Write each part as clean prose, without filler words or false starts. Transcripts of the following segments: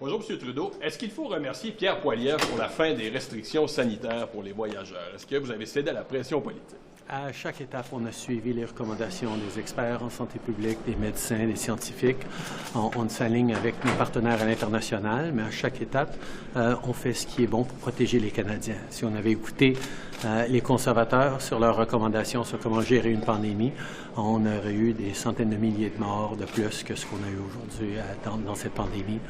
Bonjour, M. Trudeau. Est-ce qu'il faut remercier Pierre Poilievre pour la fin des restrictions sanitaires pour les voyageurs? Est-ce que vous avez cédé à la pression politique? À chaque étape, on a suivi les recommandations des experts en santé publique, des médecins, des scientifiques. On s'aligne avec nos partenaires à l'international, mais à chaque étape, on fait ce qui est bon pour protéger les Canadiens. Si on avait écouté les conservateurs sur leurs recommandations sur comment gérer une pandémie, on aurait eu des centaines de milliers de morts de plus que ce qu'on a eu aujourd'hui dans cette pandémie.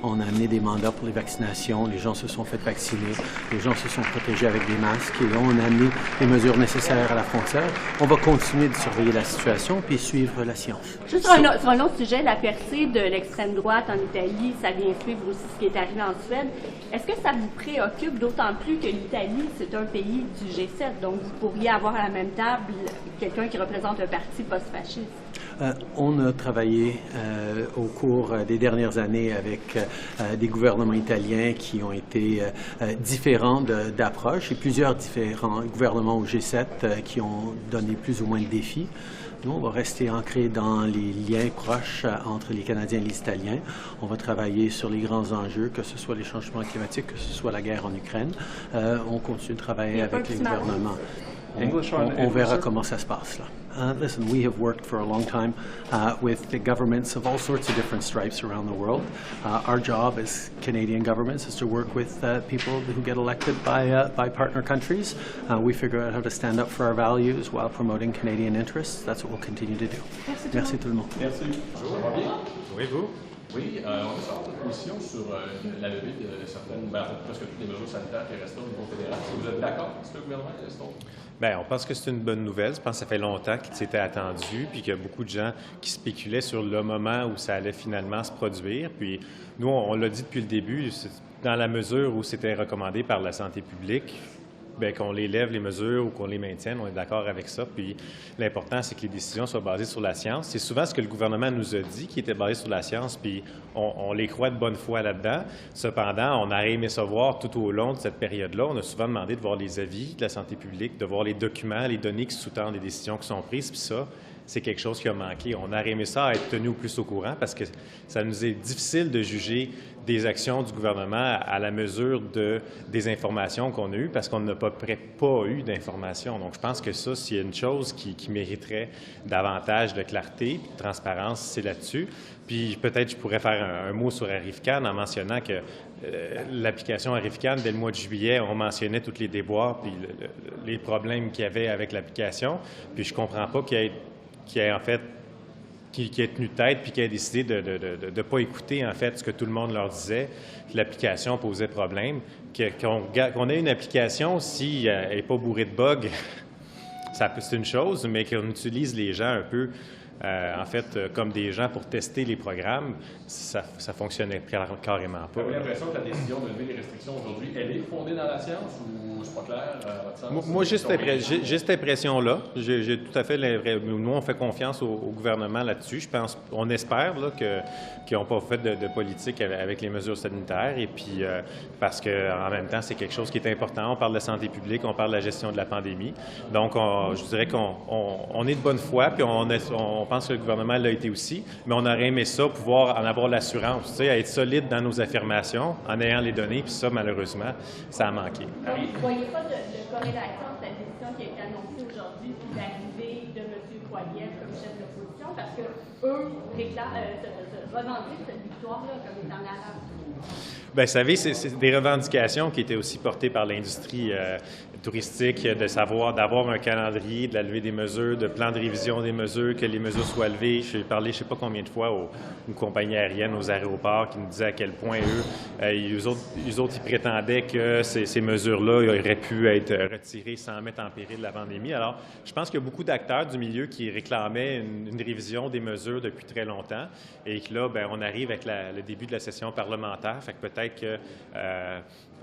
On a amené des mandats pour les vaccinations, les gens se sont fait vacciner, les gens se sont protégés avec des masques et on a amené les mesures nécessaires à la frontière. On va continuer de surveiller la situation puis suivre la science. Juste sur un autre sujet, la percée de l'extrême droite en Italie, ça vient suivre aussi ce qui est arrivé en Suède. Est-ce que ça vous préoccupe, d'autant plus que l'Italie, c'est un pays du G7, donc vous pourriez avoir à la même table quelqu'un qui représente un parti post-fasciste? On a travaillé au cours des dernières années avec des gouvernements italiens qui ont été différents d'approche et plusieurs différents gouvernements au G7 qui ont donné plus ou moins de défis. Nous, on va rester ancrés dans les liens proches entre les Canadiens et les Italiens. On va travailler sur les grands enjeux, que ce soit les changements climatiques, que ce soit la guerre en Ukraine. On continue de travailler avec les gouvernements. On verra comment ça se passe là. Listen, we have worked for a long time with the governments of all sorts of different stripes around the world. Our job as Canadian governments is to work with people who get elected by partner countries. We figure out how to stand up for our values while promoting Canadian interests. That's what we'll continue to do. Merci tout le monde. Merci. Bonjour, ça va bien? Oui, vous? Oui, on veut savoir votre position sur la levée de certaines, presque toutes les mesures sanitaires qui restent au niveau fédéral. Est-ce que vous êtes d'accord avec ce que le gouvernement reste? Bien, on pense que c'est une bonne nouvelle. Je pense que ça fait longtemps qu'il s'était attendu, puis qu'il y a beaucoup de gens qui spéculaient sur le moment où ça allait finalement se produire. Puis nous, on l'a dit depuis le début, dans la mesure où c'était recommandé par la santé publique, bien, qu'on les lève, les mesures, ou qu'on les maintienne, on est d'accord avec ça. Puis l'important, c'est que les décisions soient basées sur la science. C'est souvent ce que le gouvernement nous a dit, qui était basé sur la science, puis on les croit de bonne foi là-dedans. Cependant, on a aimé ça voir tout au long de cette période-là. On a souvent demandé de voir les avis de la santé publique, de voir les documents, les données qui sous-tendent les décisions qui sont prises, puis ça, c'est quelque chose qui a manqué. On a aimé ça à être tenu au plus au courant parce que ça nous est difficile de juger des actions du gouvernement à la mesure des informations qu'on a eues parce qu'on n'a pas eu d'informations. Donc, je pense que ça, s'il y a une chose qui mériterait davantage de clarté et de transparence, c'est là-dessus. Puis peut-être je pourrais faire un mot sur Arrivcan en mentionnant que l'application Arrivcan, dès le mois de juillet, on mentionnait tous les déboires puis les problèmes qu'il y avait avec l'application. Puis je comprends pas qu'il ait en fait qui a tenu tête puis qui a décidé de ne pas écouter en fait ce que tout le monde leur disait, que l'application posait problème, qu'on ait une application si elle n'est pas bourrée de bugs, c'est une chose, mais qu'on utilise les gens un peu en fait comme des gens pour tester les programmes, ça fonctionnait carrément pas. Vous avez l'impression que la décision de lever les restrictions aujourd'hui, elle est fondée dans la science ou c'est pas clair à votre sens? Moi, j'ai cette impression-là. J'ai tout à fait l'impression. Nous, on fait confiance au gouvernement là-dessus. Je pense, on espère là, qu'ils n'ont pas fait de politique avec les mesures sanitaires. Et puis, parce qu'en même temps, c'est quelque chose qui est important. On parle de santé publique, on parle de la gestion de la pandémie. Donc, je dirais qu'on est de bonne foi, puis on pense que le gouvernement l'a été aussi, mais on aurait aimé ça, pouvoir en avoir l'assurance, tu sais, être solide dans nos affirmations en ayant les données, puis ça, malheureusement, ça a manqué. Donc, vous ne voyez pas de corrélation entre la décision qui a été annoncée aujourd'hui et l'arrivée de M. Poilievre comme chef de l'opposition, parce qu'eux revendiquent cette victoire-là comme étant la leur? Bien, vous savez, c'est des revendications qui étaient aussi portées par l'industrie touristique, d'avoir un calendrier, de la levée des mesures, de plan de révision des mesures, que les mesures soient levées. J'ai parlé je ne sais pas combien de fois aux compagnies aériennes, aux aéroports, qui nous disaient à quel point eux autres, ils prétendaient que ces mesures-là auraient pu être retirées sans mettre en péril la pandémie. Alors, je pense qu'il y a beaucoup d'acteurs du milieu qui réclamaient une révision des mesures depuis très longtemps et que là, bien, on arrive avec le début de la session parlementaire. Fait que peut-être que,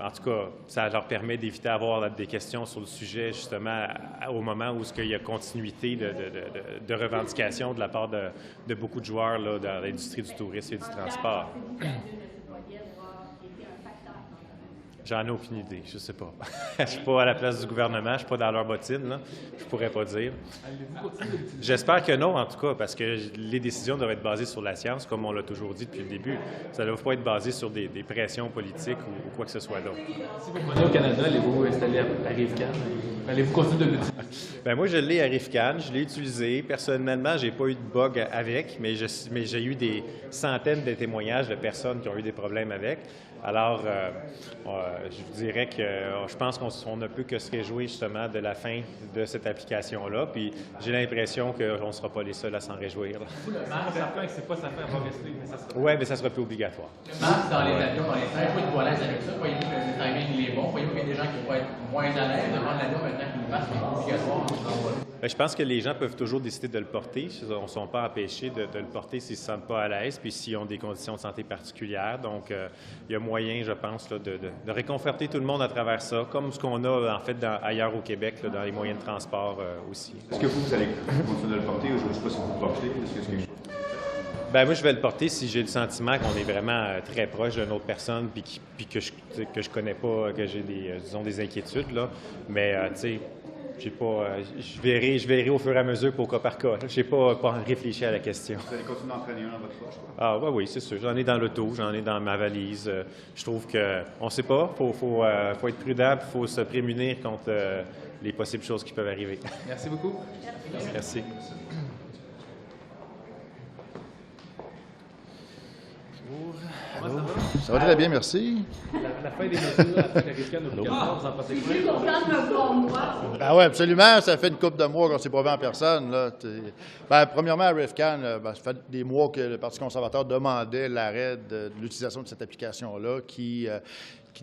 en tout cas, ça leur permet d'éviter d'avoir des questions sur le sujet, justement, au moment où il y a continuité de revendications de la part de beaucoup de joueurs là, dans l'industrie du tourisme et du transport. J'en ai aucune idée, je sais pas. Je suis pas à la place du gouvernement, je suis pas dans leur bottine, là. Je pourrais pas dire. J'espère que non, en tout cas, parce que les décisions doivent être basées sur la science, comme on l'a toujours dit depuis le début. Ça ne doit pas être basé sur des pressions politiques ou quoi que ce soit d'autre. Si vous revenez au Canada, allez-vous installer à RiveCan? Allez-vous continuer de l'utiliser? Bien, moi, je l'ai à RiveCan, je l'ai utilisé. Personnellement, j'ai pas eu de bug avec, mais j'ai eu des centaines de témoignages de personnes qui ont eu des problèmes avec. Alors, je vous dirais que je pense qu'on ne peut que se réjouir justement de la fin de cette application-là. Puis j'ai l'impression qu'on ne sera pas les seuls à s'en réjouir. Le masque, certain que c'est pas sa fin, va rester, mais ça sera... Oui, mais ça ne sera plus obligatoire. Le masque dans les avions, dans les trains, vous êtes à l'aise avec ça? Voyez-vous que le timing il est bon? Voyez-vous qu'il y a des gens qui vont être moins à l'aise devant l'avion maintenant que le masque est obligatoire? Bien, je pense que les gens peuvent toujours décider de le porter. Ils ne sont pas empêchés de le porter s'ils ne se sentent pas à l'aise puis s'ils ont des conditions de santé particulières. Donc, il y a moyen, je pense, là, de réconforter tout le monde à travers ça, comme ce qu'on a en fait ailleurs au Québec, là, dans les moyens de transport aussi. Est-ce que vous allez continuer de le porter ou je ne sais pas si vous le portez? Est-ce que c'est quelque chose? Bien, moi, je vais le porter si j'ai le sentiment qu'on est vraiment très proche d'une autre personne puis que je connais pas, que j'ai des inquiétudes, là. Mais, tu sais, j'ai pas, je verrai au fur et à mesure pour cas par cas. Je n'ai pas réfléchi à la question. Vous allez continuer d'en prendre un dans votre poche, quoi? Ah, oui, c'est sûr. J'en ai dans l'auto, j'en ai dans ma valise. Je trouve qu'on ne sait pas. Faut être prudent, il faut se prémunir contre les possibles choses qui peuvent arriver. Merci beaucoup. Merci. Ça va très bien, merci. La fin des mesures avec la RiveCan obligatoire, vous en pensez quoi? Ben oui, absolument. Ça fait une couple de mois qu'on ne s'est pas vu en personne. Là. Ben, premièrement, à RiveCan, ça fait des mois que le Parti conservateur demandait l'arrêt de l'utilisation de cette application-là qui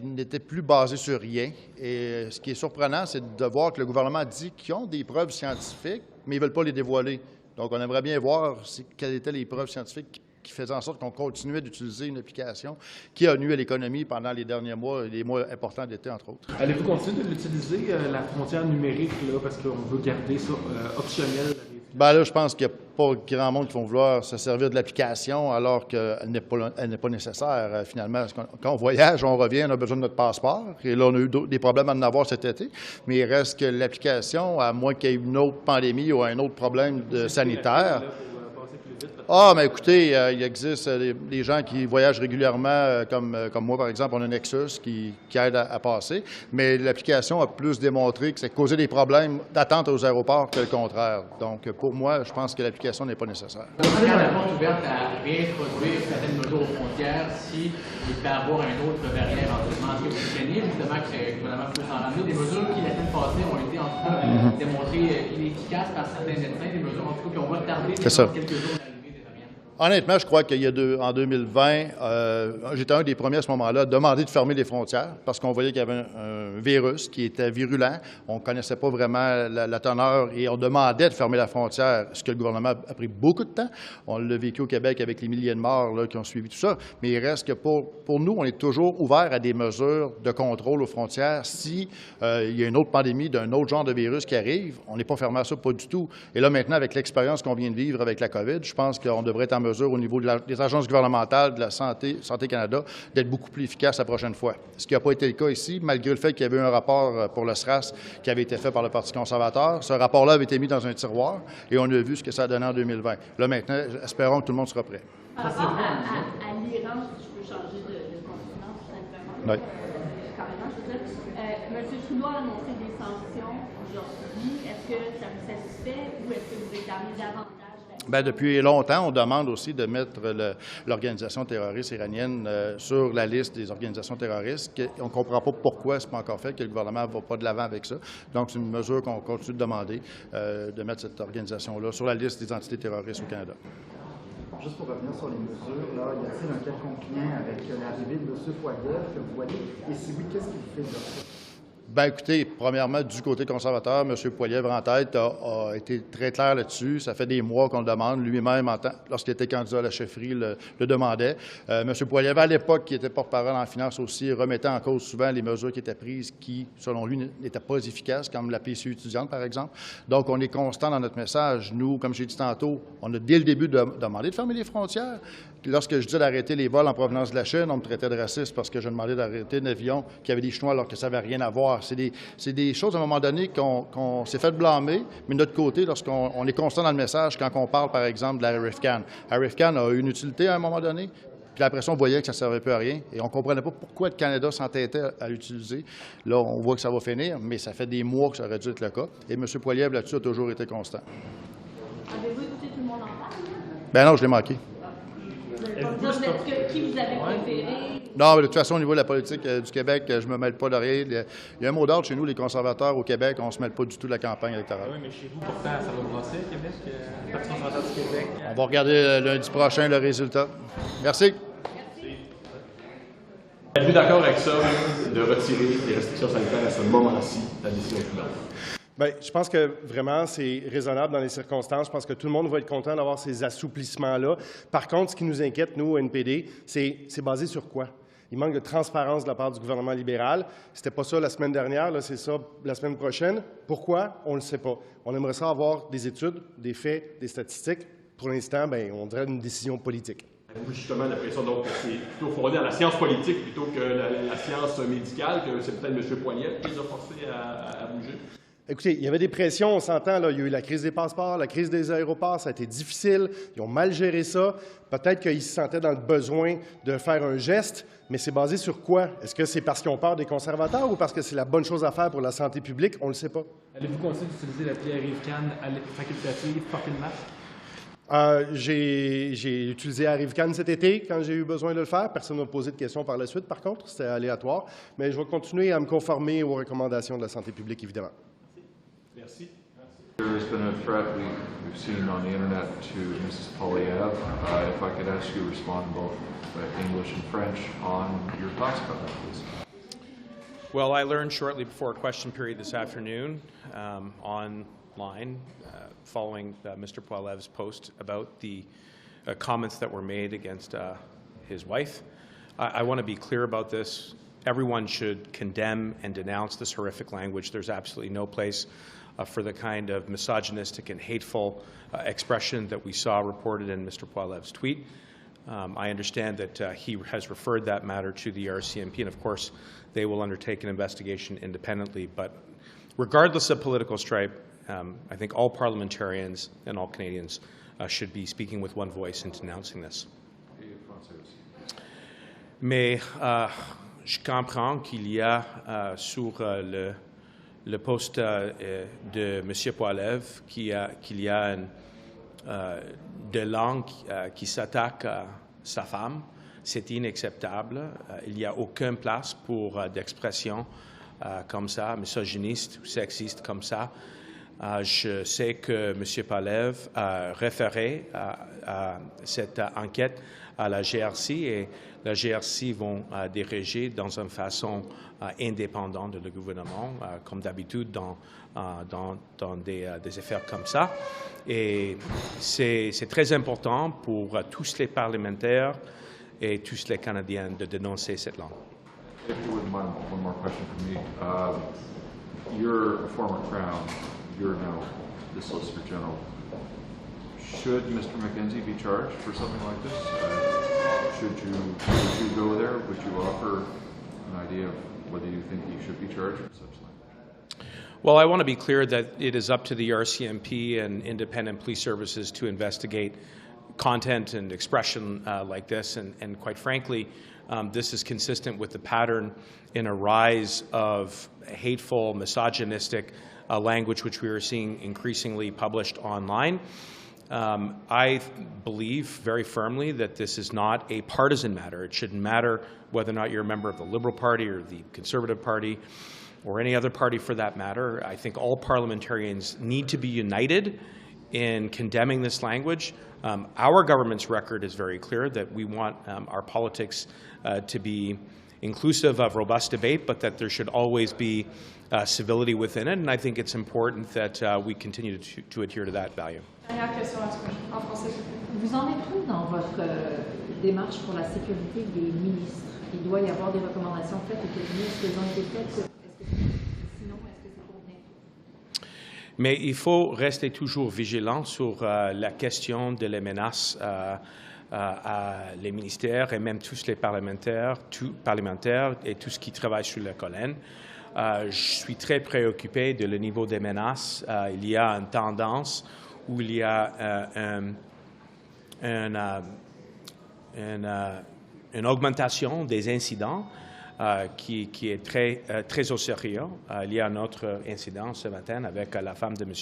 n'était plus basée sur rien. Et ce qui est surprenant, c'est de voir que le gouvernement dit qu'ils ont des preuves scientifiques, mais ils ne veulent pas les dévoiler. Donc, on aimerait bien voir quelles étaient les preuves scientifiques qui faisait en sorte qu'on continuait d'utiliser une application qui a nui à l'économie pendant les derniers mois, les mois importants d'été, entre autres. Allez-vous continuer de l'utiliser, la frontière numérique, là, parce qu'on veut garder ça optionnel? Bien là, je pense qu'il n'y a pas grand monde qui vont vouloir se servir de l'application alors qu'elle n'est pas nécessaire, finalement. Quand on voyage, on revient, on a besoin de notre passeport. Et là, on a eu des problèmes à en avoir cet été. Mais il reste que l'application, à moins qu'il y ait une autre pandémie ou un autre problème sanitaire... Ah, mais écoutez, il existe des gens qui voyagent régulièrement, comme moi, par exemple, on a Nexus qui aide à passer, mais l'application a plus démontré que ça causait des problèmes d'attente aux aéroports que le contraire. Donc, pour moi, je pense que l'application n'est pas nécessaire. Vous avez la porte ouverte à réintroduire certaines mesures aux frontières s'il peut y avoir un autre variant éventuellement. Est-ce que vous craignez justement que le gouvernement puisse en ramener des mesures qui, la semaine passée, ont été en tout cas démontrées inefficaces par certains médecins, des mesures en tout cas qui ont retardé quelques jours? Honnêtement, je crois qu'il y a en 2020, j'étais un des premiers à ce moment-là à demander de fermer les frontières parce qu'on voyait qu'il y avait un virus qui était virulent. On ne connaissait pas vraiment la teneur et on demandait de fermer la frontière, ce que le gouvernement a pris beaucoup de temps. On l'a vécu au Québec avec les milliers de morts là, qui ont suivi tout ça. Mais il reste que pour nous, on est toujours ouvert à des mesures de contrôle aux frontières. Si il y a une autre pandémie d'un autre genre de virus qui arrive, on n'est pas fermé à ça, pas du tout. Et là, maintenant, avec l'expérience qu'on vient de vivre avec la COVID, je pense qu'on devrait être en mesure au niveau des agences gouvernementales, de la Santé Canada, d'être beaucoup plus efficace la prochaine fois. Ce qui n'a pas été le cas ici, malgré le fait qu'il y avait eu un rapport pour le SRAS qui avait été fait par le Parti conservateur. Ce rapport-là avait été mis dans un tiroir et on a vu ce que ça a donné en 2020. Là, maintenant, espérons que tout le monde sera prêt. Par rapport à l'Iran, si je peux changer de continent, tout simplement. Oui. Carrément, je veux dire. M. Trudeau a annoncé des sanctions aujourd'hui. Est-ce que ça vous satisfait ou est-ce que vous réclamez davantage? Bien, depuis longtemps, on demande aussi de mettre l'organisation terroriste iranienne sur la liste des organisations terroristes. On ne comprend pas pourquoi ce n'est pas encore fait, que le gouvernement ne va pas de l'avant avec ça. Donc, c'est une mesure qu'on continue de demander, de mettre cette organisation-là sur la liste des entités terroristes au Canada. Juste pour revenir sur les mesures, là, y a-t-il un quelconque lien avec l'arrivée de M. Poilievre que vous voyez? Et si oui, qu'est-ce qui vous fait dire ça? Bien, écoutez, premièrement, du côté conservateur, M. Poilievre en tête a été très clair là-dessus. Ça fait des mois qu'on le demande. Lui-même, lorsqu'il était candidat à la chefferie, le demandait. M. Poilievre, à l'époque, qui était porte-parole en finance aussi, remettait en cause souvent les mesures qui étaient prises qui, selon lui, n'étaient pas efficaces, comme la PCU étudiante, par exemple. Donc, on est constant dans notre message. Nous, comme j'ai dit tantôt, on a dès le début demandé de fermer les frontières. Lorsque je disais d'arrêter les vols en provenance de la Chine, on me traitait de raciste parce que je demandais d'arrêter un avion qui avait des Chinois alors que ça n'avait rien à voir. C'est des choses, à un moment donné, qu'on s'est fait blâmer, mais de notre côté, lorsqu'on est constant dans le message, quand on parle, par exemple, de la RFCAN. La RFCAN a une utilité à un moment donné, puis après ça, on voyait que ça ne servait plus à rien, et on ne comprenait pas pourquoi le Canada s'entêtait à l'utiliser. Là, on voit que ça va finir, mais ça fait des mois que ça aurait dû être le cas, et M. Poilievre, là-dessus, a toujours été constant. Avez-vous écouté Tout le monde en parle? Ben non, je l'ai manqué. Qui vous avez préféré? Non, mais de toute façon, au niveau de la politique du Québec, je ne me mêle pas de rien. Il y a un mot d'ordre chez nous, les conservateurs au Québec, on ne se mêle pas du tout de la campagne électorale. Oui, mais chez vous, pourtant, ça va brosser, Québec, le Parti conservateur du Québec. On va regarder lundi prochain le résultat. Merci. Êtes-vous d'accord avec ça, de retirer les restrictions sanitaires à ce moment-ci, la décision finale? Bien, je pense que vraiment, c'est raisonnable dans les circonstances. Je pense que tout le monde va être content d'avoir ces assouplissements-là. Par contre, ce qui nous inquiète, nous, au NPD, c'est basé sur quoi? Il manque de transparence de la part du gouvernement libéral. C'était pas ça la semaine dernière, là, c'est ça la semaine prochaine. Pourquoi? On ne le sait pas. On aimerait ça avoir des études, des faits, des statistiques. Pour l'instant, bien, on dirait une décision politique. Avez-vous justement l'impression donc que c'est plutôt fondé dans la science politique plutôt que la science médicale, que c'est peut-être M. Poilievre qui les a forcés à bouger? Écoutez, il y avait des pressions, on s'entend, là, il y a eu la crise des passeports, la crise des aéroports, ça a été difficile, ils ont mal géré ça. Peut-être qu'ils se sentaient dans le besoin de faire un geste, mais c'est basé sur quoi? Est-ce que c'est parce qu'ils ont peur des conservateurs ou parce que c'est la bonne chose à faire pour la santé publique? On ne le sait pas. Allez-vous continuer d'utiliser l'appli Arrivecan facultative, porter le masque? J'ai utilisé Arrivecan cet été quand j'ai eu besoin de le faire. Personne ne m'a posé de questions par la suite, par contre, c'était aléatoire. Mais je vais continuer à me conformer aux recommandations de la santé publique, évidemment. Merci. There has been a threat we've seen on the internet to Mrs. Poilievre. If I could ask you to respond both English and French on your thoughts about that, please. Well, I learned shortly before question period this afternoon online following Mr. Poilievre's post about the comments that were made against his wife. I want to be clear about this. Everyone should condemn and denounce this horrific language. There's absolutely no place for the kind of misogynistic and hateful expression that we saw reported in Mr. Poilievre's tweet. I understand that he has referred that matter to the RCMP, and of course they will undertake an investigation independently. But regardless of political stripe, I think all parliamentarians and all Canadians should be speaking with one voice in denouncing this. Mais je comprends qu'il y a sur le poste de M. Poilievre qu'il y a de langues qui s'attaquent à sa femme. C'est inacceptable. Il n'y a aucune place pour d'expressions comme ça, misogynistes ou sexistes comme ça. Je sais que M. Poilievre a référé à cette enquête à la GRC et la GRC vont diriger dans une façon indépendante de le gouvernement, comme d'habitude dans des affaires comme ça. Et c'est très important pour tous les parlementaires et tous les Canadiens de dénoncer cette langue. If you wouldn't mind, one more question from me. You're a former Crown. You're now the Solicitor General. Should Mr. McKenzie be charged for something like this? Should you go there? Would you offer an idea of whether you think he should be charged for such language? Well, I want to be clear that it is up to the RCMP and independent police services to investigate content and expression like this, and quite frankly, this is consistent with the pattern in a rise of hateful, misogynistic language which we are seeing increasingly published online. I believe very firmly that this is not a partisan matter. It shouldn't matter whether or not you're a member of the Liberal Party or the Conservative Party or any other party for that matter. I think all parliamentarians need to be united in condemning this language. Our government's record is very clear that we want our politics to be inclusive of robust debate, but that there should always be civility within it. And I think it's important that we continue to adhere to that value. Dernière question en français. Vous en êtes où dans votre démarche pour la sécurité des ministres? Il doit y avoir des recommandations faites au cabinet. Est-ce qu'elles ont été faites? Sinon, est-ce que c'est pour bientôt? Mais il faut rester toujours vigilant sur la question de les menaces à les ministères et même tous les parlementaires et tous qui travaillent sur la colline. Je suis très préoccupé de le niveau des menaces. Il y a une tendance où il y a une augmentation des incidents qui est très au sérieux. Il y a un autre incident ce matin avec la femme de M.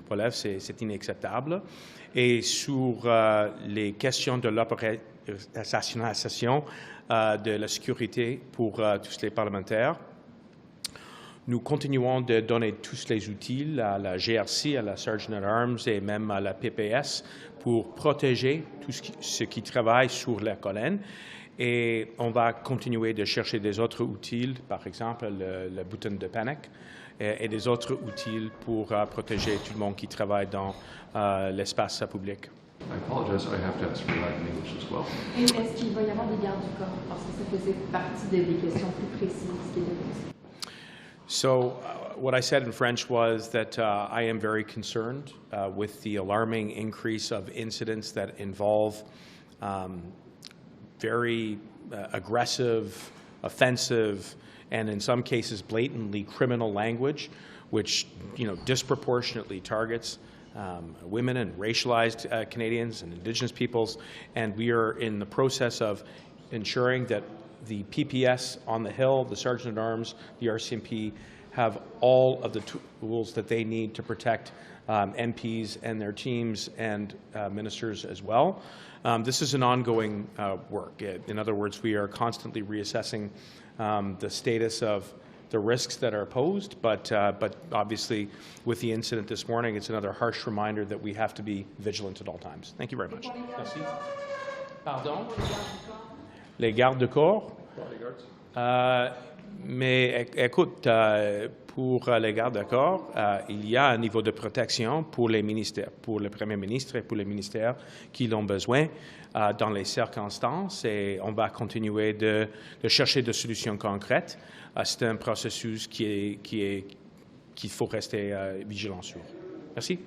Poilievre, c'est inacceptable. Et sur les questions de l'opération de la sécurité pour tous les parlementaires, nous continuons de donner tous les outils à la GRC, à la Sergeant at Arms et même à la PPS pour protéger tout ce qui travaille sur la colline. Et on va continuer de chercher des autres outils, par exemple le bouton de panique et des autres outils pour protéger tout le monde qui travaille dans l'espace public. I apologize, I have to ask for that in English as well. Et est-ce qu'il va y avoir des gardes du corps? Parce que ça faisait partie des questions plus précises qui étaient posées. So what I said in French was that I am very concerned with the alarming increase of incidents that involve very aggressive, offensive, and in some cases blatantly criminal language, which disproportionately targets women and racialized Canadians and Indigenous peoples. And we are in the process of ensuring that the PPS on the Hill, the Sergeant at Arms, the RCMP have all of the tools that they need to protect MPs and their teams and ministers as well. This is an ongoing work. In other words, we are constantly reassessing the status of the risks that are posed, but obviously with the incident this morning, it's another harsh reminder that we have to be vigilant at all times. Thank you very much. Merci. Pardon? Les gardes de corps? Mais écoute, pour les gardes de corps, il y a un niveau de protection pour les ministères, pour le Premier ministre et pour les ministères qui l'ont besoin dans les circonstances, et on va continuer de chercher des solutions concrètes. C'est un processus qu'il faut rester vigilant sur. Merci.